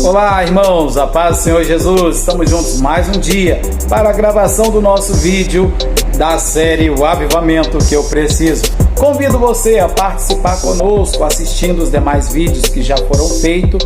Olá, irmãos, a paz do Senhor Jesus. Estamos juntos mais um dia para a gravação do nosso vídeo da série O Avivamento que eu Preciso. Convido você a participar conosco assistindo os demais vídeos que já foram feitos.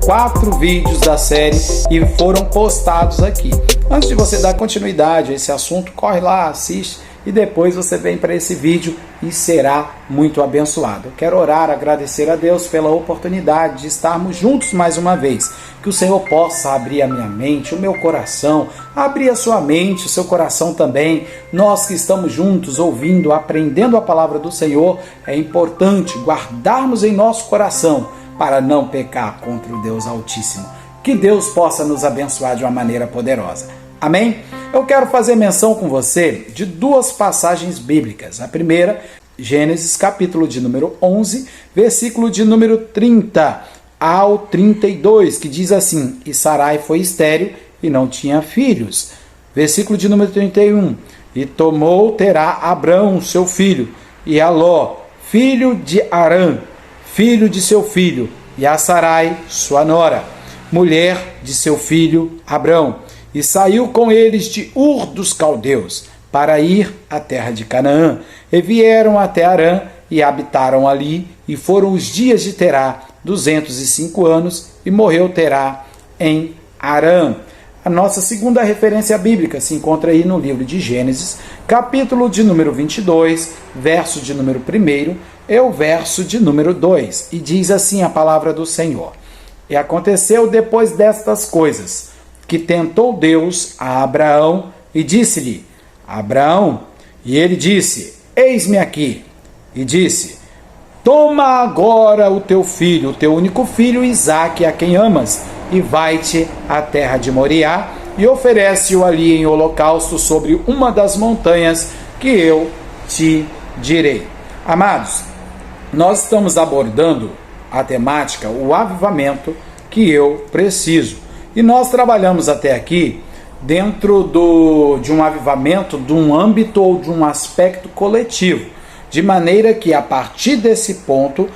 4 vídeos da série e foram postados aqui. Antes de você dar continuidade a esse assunto, corre lá, assiste e depois você vem para esse vídeo e será muito abençoado. Eu quero orar, agradecer a Deus pela oportunidade de estarmos juntos mais uma vez. Que o Senhor possa abrir a minha mente, o meu coração, abrir a sua mente, o seu coração também. Nós que estamos juntos, ouvindo, aprendendo a palavra do Senhor, é importante guardarmos em nosso coração para não pecar contra o Deus Altíssimo. Que Deus possa nos abençoar de uma maneira poderosa. Amém? Eu quero fazer menção com você de 2 passagens bíblicas. A primeira, Gênesis capítulo de número 11, versículo de número 30 ao 32, que diz assim: E Sarai foi estéril e não tinha filhos. Versículo de número 31, E tomou Terá Abrão, seu filho, e a Ló, filho de Arã, filho de seu filho, e a Sarai, sua nora, mulher de seu filho Abrão, e saiu com eles de Ur dos Caldeus, para ir à terra de Canaã, e vieram até Arã, e habitaram ali, e foram os dias de Terá, 205 anos, e morreu Terá em Arã. A nossa segunda referência bíblica se encontra aí no livro de Gênesis, capítulo de número 22, verso de número 1, é o verso de número 2, e diz assim a palavra do Senhor: E aconteceu depois destas coisas, que tentou Deus a Abraão, e disse-lhe: Abraão, e ele disse: Eis-me aqui. E disse: Toma agora o teu filho, o teu único filho, Isaque, a quem amas, e vai-te à terra de Moriá, e oferece-o ali em holocausto sobre uma das montanhas que eu te direi. Amados, nós estamos abordando a temática, o avivamento que eu preciso. E nós trabalhamos até aqui dentro de um avivamento, de um âmbito ou de um aspecto coletivo. De maneira que a partir desse ponto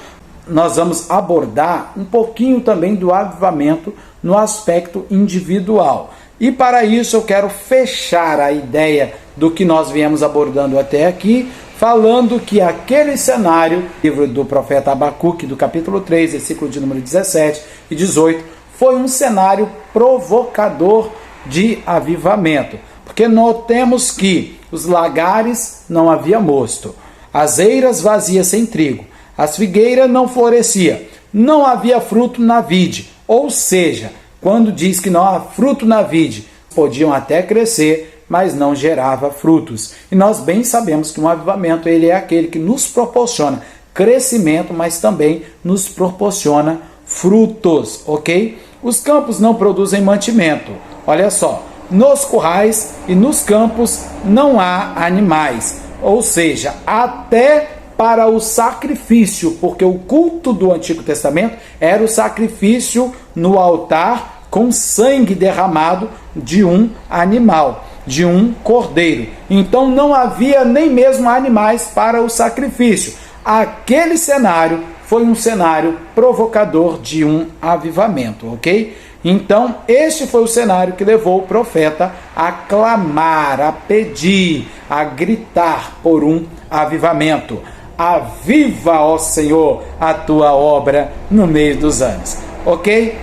nós vamos abordar um pouquinho também do avivamento no aspecto individual. E para isso eu quero fechar a ideia do que nós viemos abordando até aqui, falando que aquele cenário, livro do profeta Abacuque, do capítulo 3, versículo de número 17 e 18, foi um cenário provocador de avivamento. Porque notemos que os lagares não havia mosto, as eiras vazias sem trigo, as figueiras não florescia, não havia fruto na vide. Ou seja, quando diz que não há fruto na vide, podiam até crescer, mas não gerava frutos. E nós bem sabemos que um avivamento ele é aquele que nos proporciona crescimento, mas também nos proporciona frutos, ok? Os campos não produzem mantimento. Olha só, nos currais e nos campos não há animais. Ou seja, até para o sacrifício, porque o culto do Antigo Testamento era o sacrifício no altar com sangue derramado de um animal, de um cordeiro. Então não havia nem mesmo animais para o sacrifício. Aquele cenário foi um cenário provocador de um avivamento, ok? Então, este foi o cenário que levou o profeta a clamar, a pedir, a gritar por um avivamento. Aviva, ó Senhor, a tua obra no meio dos anos, ok?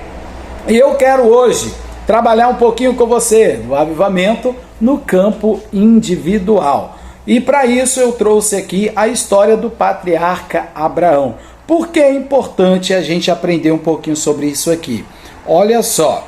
E eu quero hoje trabalhar um pouquinho com você do avivamento no campo individual. E para isso eu trouxe aqui a história do patriarca Abraão. Por que é importante a gente aprender um pouquinho sobre isso aqui? Olha só,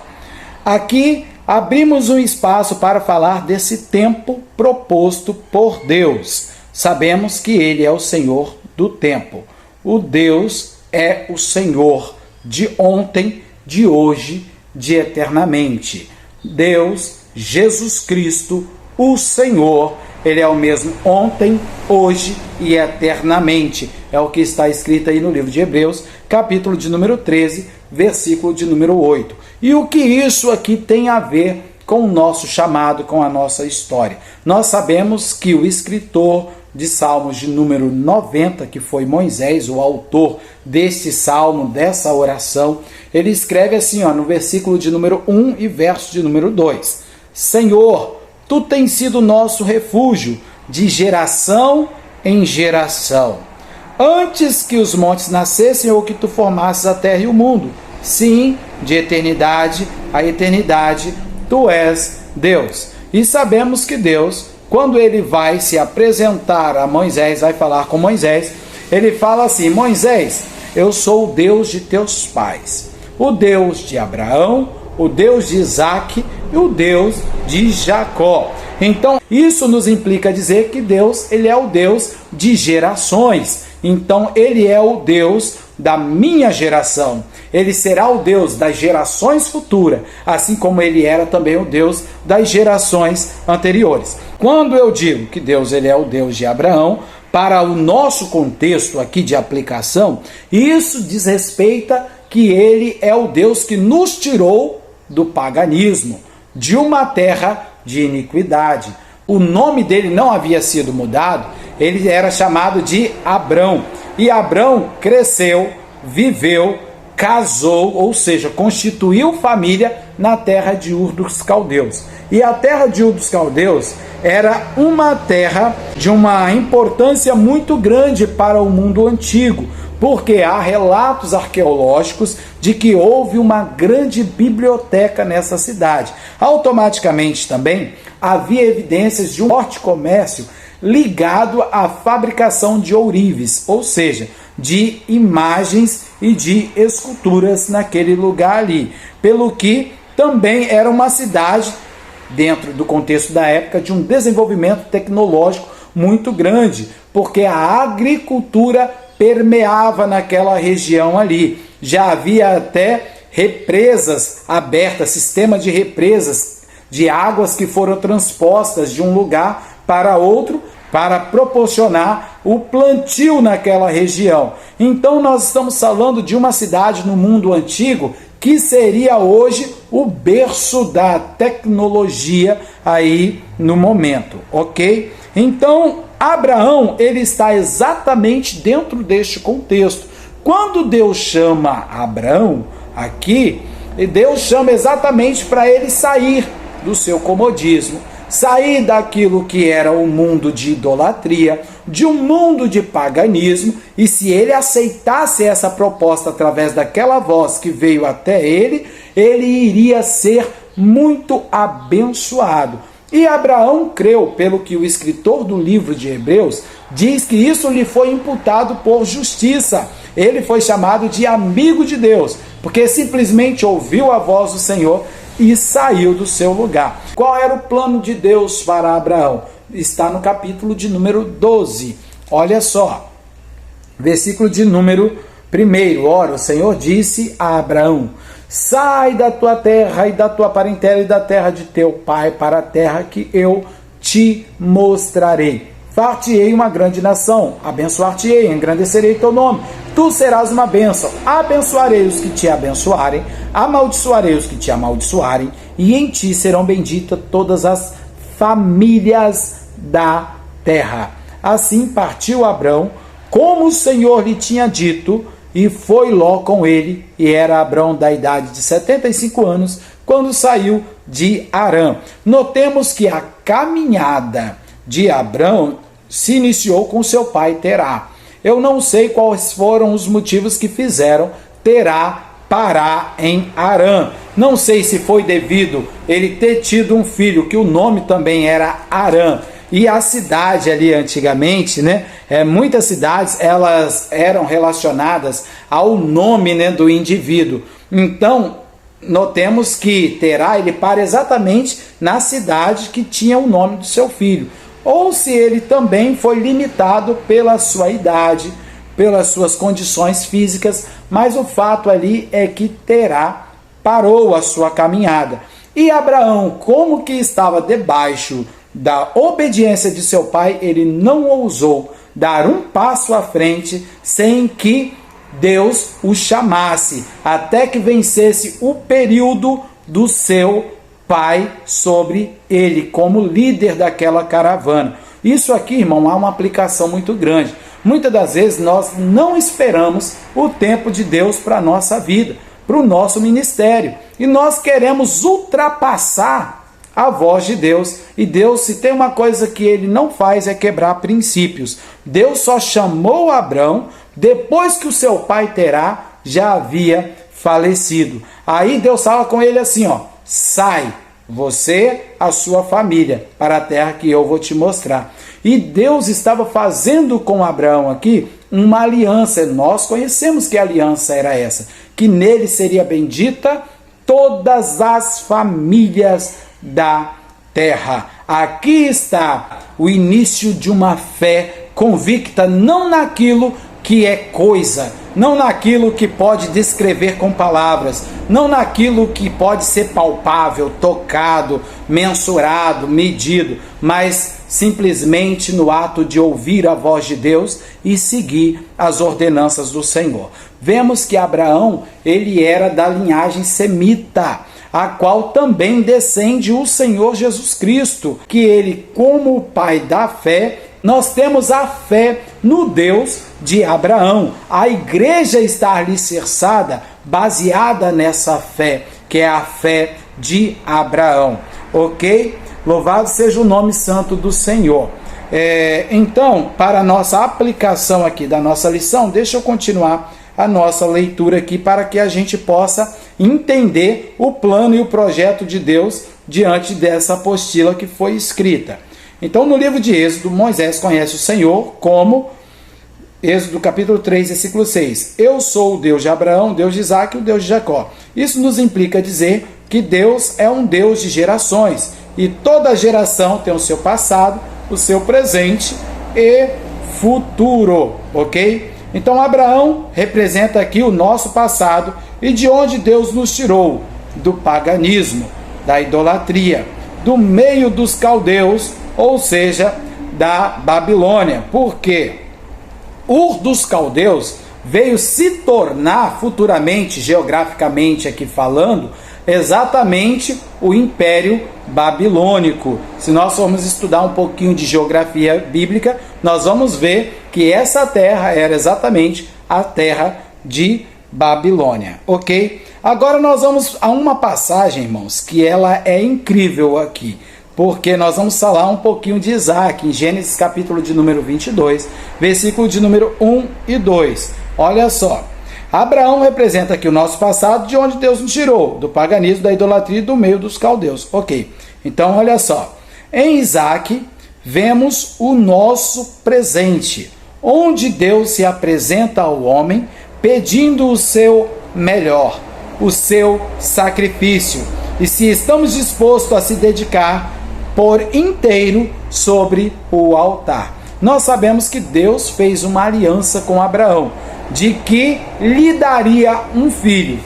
aqui abrimos um espaço para falar desse tempo proposto por Deus. Sabemos que Ele é o Senhor do tempo. O Deus é o Senhor de ontem, de hoje, de eternamente. Deus, Jesus Cristo, o Senhor, Ele é o mesmo ontem, hoje e eternamente. É o que está escrito aí no livro de Hebreus, capítulo de número 13, versículo de número 8. E o que isso aqui tem a ver com o nosso chamado, com a nossa história? Nós sabemos que o escritor de Salmos de número 90, que foi Moisés, o autor deste salmo, dessa oração, ele escreve assim, no versículo de número 1 e verso de número 2. Senhor, tu tens sido nosso refúgio de geração em geração. Antes que os montes nascessem ou que tu formasses a terra e o mundo. Sim, de eternidade a eternidade, tu és Deus. E sabemos que Deus, quando ele vai se apresentar a Moisés, vai falar com Moisés, ele fala assim: Moisés, eu sou o Deus de teus pais, o Deus de Abraão, o Deus de Isaque e o Deus de Jacó. Então, isso nos implica dizer que Deus, ele é o Deus de gerações. Então, ele é o Deus da minha geração. Ele será o Deus das gerações futuras, assim como ele era também o Deus das gerações anteriores. Quando eu digo que Deus, ele é o Deus de Abraão, para o nosso contexto aqui de aplicação, isso diz respeito que ele é o Deus que nos tirou do paganismo, de uma terra de iniquidade. O nome dele não havia sido mudado, ele era chamado de Abrão. E Abrão cresceu, viveu, casou, ou seja, constituiu família na terra de Ur dos Caldeus. E a terra de Ur dos Caldeus era uma terra de uma importância muito grande para o mundo antigo, porque há relatos arqueológicos de que houve uma grande biblioteca nessa cidade. Automaticamente também havia evidências de um forte comércio ligado à fabricação de ourives, ou seja, de imagens e de esculturas naquele lugar ali, pelo que também era uma cidade, dentro do contexto da época, de um desenvolvimento tecnológico muito grande, porque a agricultura permeava naquela região ali. Já havia até represas abertas, sistema de represas de águas que foram transpostas de um lugar para outro para proporcionar o plantio naquela região. Então nós estamos falando de uma cidade no mundo antigo que seria hoje o berço da tecnologia aí no momento, ok? Então Abraão, ele está exatamente dentro deste contexto. Quando Deus chama Abraão aqui, Deus chama exatamente para ele sair do seu comodismo, sair daquilo que era o mundo de idolatria, de um mundo de paganismo, e se ele aceitasse essa proposta através daquela voz que veio até ele, ele iria ser muito abençoado. E Abraão creu, pelo que o escritor do livro de Hebreus diz que isso lhe foi imputado por justiça. Ele foi chamado de amigo de Deus, porque simplesmente ouviu a voz do Senhor e saiu do seu lugar. Qual era o plano de Deus para Abraão? Está no capítulo de número 12. Olha só, versículo de número 1. Ora, o Senhor disse a Abraão: sai da tua terra e da tua parentela e da terra de teu pai para a terra que eu te mostrarei. Far-te-ei uma grande nação, abençoar-te-ei, engrandecerei teu nome. Tu serás uma bênção. Abençoarei os que te abençoarem, amaldiçoarei os que te amaldiçoarem, e em ti serão benditas todas as famílias da terra. Assim partiu Abrão, como o Senhor lhe tinha dito, e foi Ló com ele, e era Abrão da idade de 75 anos, quando saiu de Harã. Notemos que a caminhada de Abrão se iniciou com seu pai Terá. Eu não sei quais foram os motivos que fizeram Terá parar em Harã. Não sei se foi devido ele ter tido um filho, que o nome também era Harã. E a cidade ali antigamente, muitas cidades elas eram relacionadas ao nome, do indivíduo. Então, notemos que Terá, ele para exatamente na cidade que tinha o nome do seu filho. Ou se ele também foi limitado pela sua idade, pelas suas condições físicas, mas o fato ali é que Terá parou a sua caminhada. E Abraão, como que estava debaixo da obediência de seu pai, ele não ousou dar um passo à frente sem que Deus o chamasse, até que vencesse o período do seu pai sobre ele, como líder daquela caravana. Isso aqui, irmão, há uma aplicação muito grande. Muitas das vezes nós não esperamos o tempo de Deus para a nossa vida, para o nosso ministério. E nós queremos ultrapassar a voz de Deus. E Deus, se tem uma coisa que ele não faz, é quebrar princípios. Deus só chamou Abrão depois que o seu pai Terá já havia falecido. Aí Deus fala com ele assim, ó: sai, você, a sua família, para a terra que eu vou te mostrar. E Deus estava fazendo com Abraão aqui uma aliança. Nós conhecemos que aliança era essa, que nele seria bendita todas as famílias da terra. Aqui está o início de uma fé convicta, não naquilo que é coisa, não naquilo que pode descrever com palavras, não naquilo que pode ser palpável, tocado, mensurado, medido, mas simplesmente no ato de ouvir a voz de Deus e seguir as ordenanças do Senhor. Vemos que Abraão, ele era da linhagem semita, a qual também descende o Senhor Jesus Cristo, que ele, como o pai da fé, nós temos a fé no Deus de Abraão. A igreja está alicerçada, baseada nessa fé, que é a fé de Abraão. Ok? Louvado seja o nome santo do Senhor. Então, para a nossa aplicação aqui da nossa lição, deixa eu continuar a nossa leitura aqui para que a gente possa entender o plano e o projeto de Deus diante dessa apostila que foi escrita. Então, no livro de Êxodo, Moisés conhece o Senhor como, Êxodo capítulo 3, versículo 6. Eu sou o Deus de Abraão, Deus de Isaque e o Deus de Jacó. Isso nos implica dizer que Deus é um Deus de gerações. E toda geração tem o seu passado, o seu presente e futuro. Ok? Então, Abraão representa aqui o nosso passado e de onde Deus nos tirou. Do paganismo, da idolatria, do meio dos caldeus, ou seja, da Babilônia. Por quê? Ur dos caldeus veio se tornar futuramente, geograficamente aqui falando, exatamente o Império Babilônico. Se nós formos estudar um pouquinho de geografia bíblica, nós vamos ver que essa terra era exatamente a terra de Babilônia, ok? Agora nós vamos a uma passagem, irmãos, que ela é incrível aqui, porque nós vamos falar um pouquinho de Isaac, em Gênesis capítulo de número 22, versículo de número 1 e 2. Olha só, Abraão representa aqui o nosso passado, de onde Deus nos tirou, do paganismo, da idolatria e do meio dos caldeus. Ok, então olha só, em Isaac vemos o nosso presente, onde Deus se apresenta ao homem pedindo o seu melhor, o seu sacrifício, e se estamos dispostos a se dedicar por inteiro sobre o altar. Nós sabemos que Deus fez uma aliança com Abraão, de que lhe daria um filho.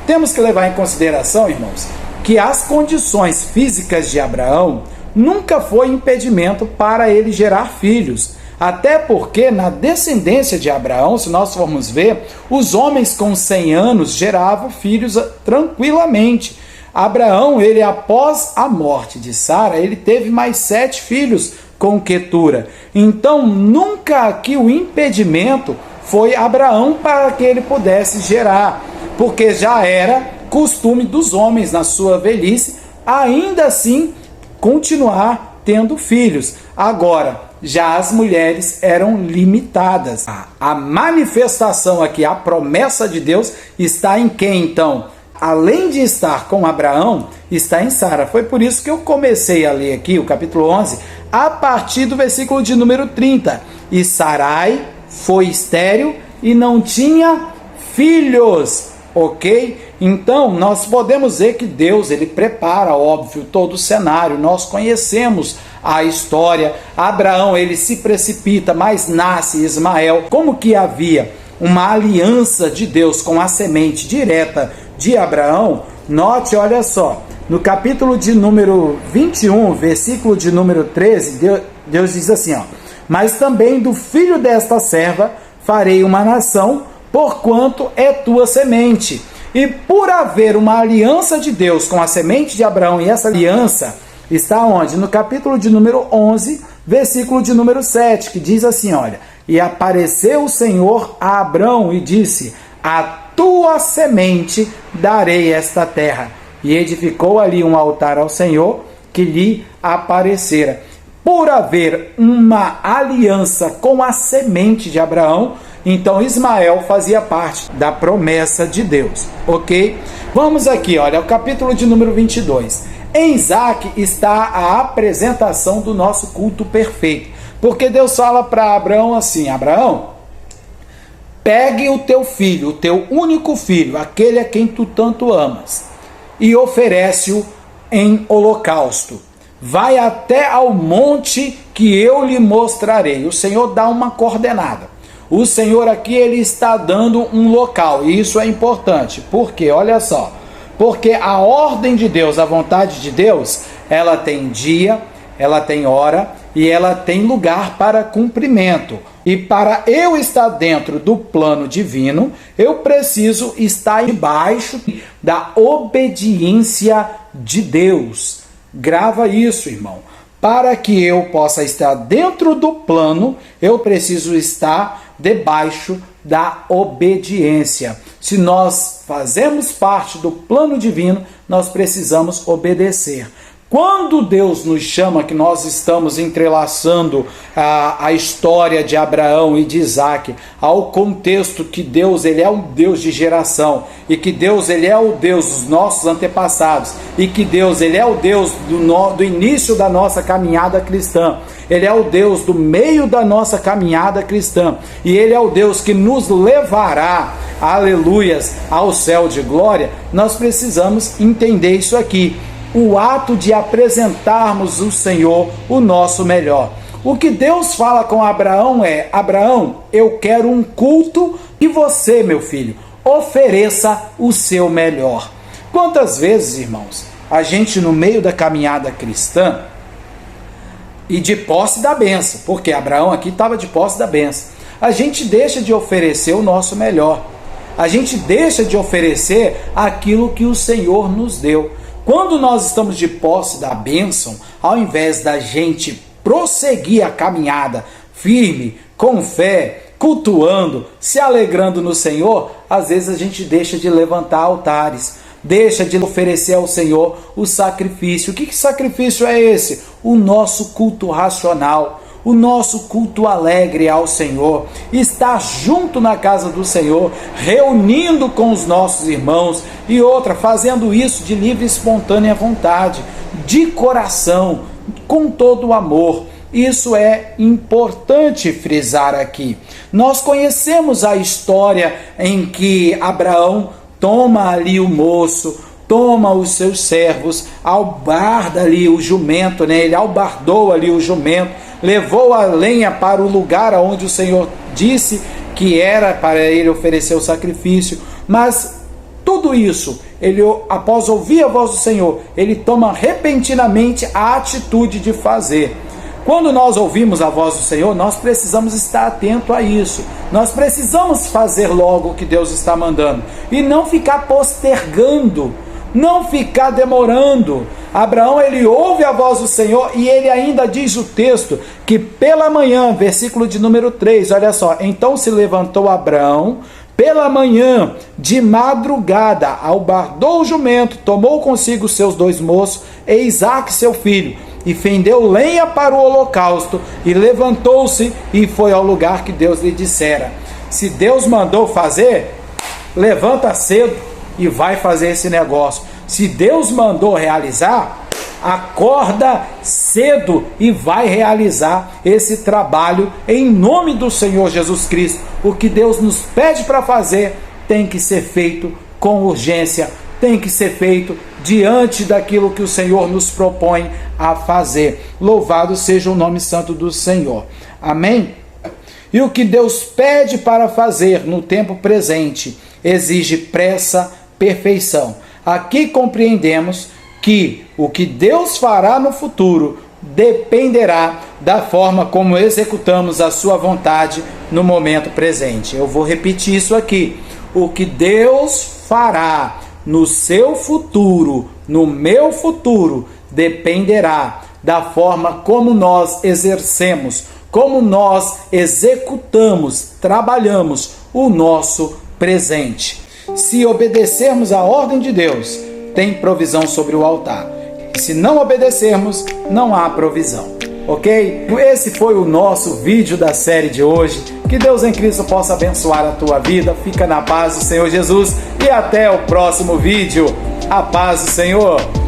Temos que levar em consideração, irmãos, que as condições físicas de Abraão nunca foi impedimento para ele gerar filhos. Até porque na descendência de Abraão, se nós formos ver, os homens com 100 anos geravam filhos tranquilamente. Abraão, ele após a morte de Sara, ele teve mais 7 filhos com Quetura. Então, nunca aqui o impedimento foi Abraão para que ele pudesse gerar, porque já era costume dos homens na sua velhice, ainda assim, continuar tendo filhos. Agora, já as mulheres eram limitadas. A manifestação aqui, a promessa de Deus está em quem então? Além de estar com Abraão, está em Sara. Foi por isso que eu comecei a ler aqui o capítulo 11, a partir do versículo de número 30. E Sarai foi estéril e não tinha filhos. Ok? Então, nós podemos ver que Deus, ele prepara, óbvio, todo o cenário. Nós conhecemos a história. Abraão, ele se precipita, mas nasce Ismael. Como que havia uma aliança de Deus com a semente direta de Abraão, note, olha só, no capítulo de número 21, versículo de número 13, Deus diz assim, ó: mas também do filho desta serva farei uma nação, porquanto é tua semente. E por haver uma aliança de Deus com a semente de Abraão, e essa aliança está onde? No capítulo de número 11, Versículo de número 7, que diz assim, olha: e apareceu o Senhor a Abrão e disse: a tua semente darei esta terra. E edificou ali um altar ao Senhor que lhe aparecera. Por haver uma aliança com a semente de Abraão, então Ismael fazia parte da promessa de Deus, ok? Vamos aqui, olha, o capítulo de número 22. Em Isaac está a apresentação do nosso culto perfeito, porque Deus fala para Abraão assim: Abraão, pegue o teu filho, o teu único filho, aquele a quem tu tanto amas, e oferece-o em holocausto. Vai até ao monte que eu lhe mostrarei. O Senhor dá uma coordenada. O Senhor aqui, ele está dando um local, e isso é importante. Por quê? Olha só. Porque a ordem de Deus, a vontade de Deus, ela tem dia, ela tem hora e ela tem lugar para cumprimento. E para eu estar dentro do plano divino, eu preciso estar debaixo da obediência de Deus. Grava isso, irmão. Para que eu possa estar dentro do plano, eu preciso estar debaixo da obediência. Se nós fazemos parte do plano divino, nós precisamos obedecer. Quando Deus nos chama, que nós estamos entrelaçando a história de Abraão e de Isaac ao contexto que Deus, ele é um Deus de geração, e que Deus, ele é o Deus dos nossos antepassados, e que Deus, ele é o Deus do início da nossa caminhada cristã, ele é o Deus do meio da nossa caminhada cristã, e ele é o Deus que nos levará, aleluias, ao céu de glória. Nós precisamos entender isso aqui. O ato de apresentarmos o Senhor o nosso melhor. O que Deus fala com Abraão é: Abraão, eu quero um culto e você, meu filho, ofereça o seu melhor. Quantas vezes, irmãos, a gente no meio da caminhada cristã e de posse da bênção, porque Abraão aqui estava de posse da bênção, a gente deixa de oferecer o nosso melhor. A gente deixa de oferecer aquilo que o Senhor nos deu. Quando nós estamos de posse da bênção, ao invés da gente prosseguir a caminhada firme, com fé, cultuando, se alegrando no Senhor, às vezes a gente deixa de levantar altares, deixa de oferecer ao Senhor o sacrifício. Que sacrifício é esse? O nosso culto racional, o nosso culto alegre ao Senhor, estar junto na casa do Senhor, reunindo com os nossos irmãos, e outra, fazendo isso de livre e espontânea vontade, de coração, com todo o amor. Isso é importante frisar aqui. Nós conhecemos a história em que Abraão toma ali o moço, toma os seus servos, albarda ali o jumento, né? Ele albardou ali o jumento, levou a lenha para o lugar onde o Senhor disse que era para ele oferecer o sacrifício. Mas tudo isso, ele, após ouvir a voz do Senhor, ele toma repentinamente a atitude de fazer. Quando nós ouvimos a voz do Senhor, nós precisamos estar atento a isso. Nós precisamos fazer logo o que Deus está mandando e não ficar postergando, não ficar demorando. Abraão, ele ouve a voz do Senhor e ele ainda diz o texto que pela manhã, versículo de número 3, olha só: então se levantou Abraão pela manhã, de madrugada, albardou o jumento, tomou consigo seus 2 moços e Isaque seu filho, e fendeu lenha para o holocausto, e levantou-se e foi ao lugar que Deus lhe dissera. Se Deus mandou fazer, levanta cedo e vai fazer esse negócio. Se Deus mandou realizar, acorda cedo e vai realizar esse trabalho em nome do Senhor Jesus Cristo. O que Deus nos pede para fazer tem que ser feito com urgência, tem que ser feito diante daquilo que o Senhor nos propõe a fazer. Louvado seja o nome santo do Senhor. Amém? E o que Deus pede para fazer no tempo presente exige pressa, perfeição. Aqui compreendemos que o que Deus fará no futuro dependerá da forma como executamos a sua vontade no momento presente. Eu vou repetir isso aqui. O que Deus fará no seu futuro, no meu futuro, dependerá da forma como nós exercemos, como nós executamos, trabalhamos o nosso presente. Se obedecermos à ordem de Deus, tem provisão sobre o altar. Se não obedecermos, não há provisão. Ok? Esse foi o nosso vídeo da série de hoje. Que Deus em Cristo possa abençoar a tua vida. Fica na paz do Senhor Jesus e até o próximo vídeo. A paz do Senhor.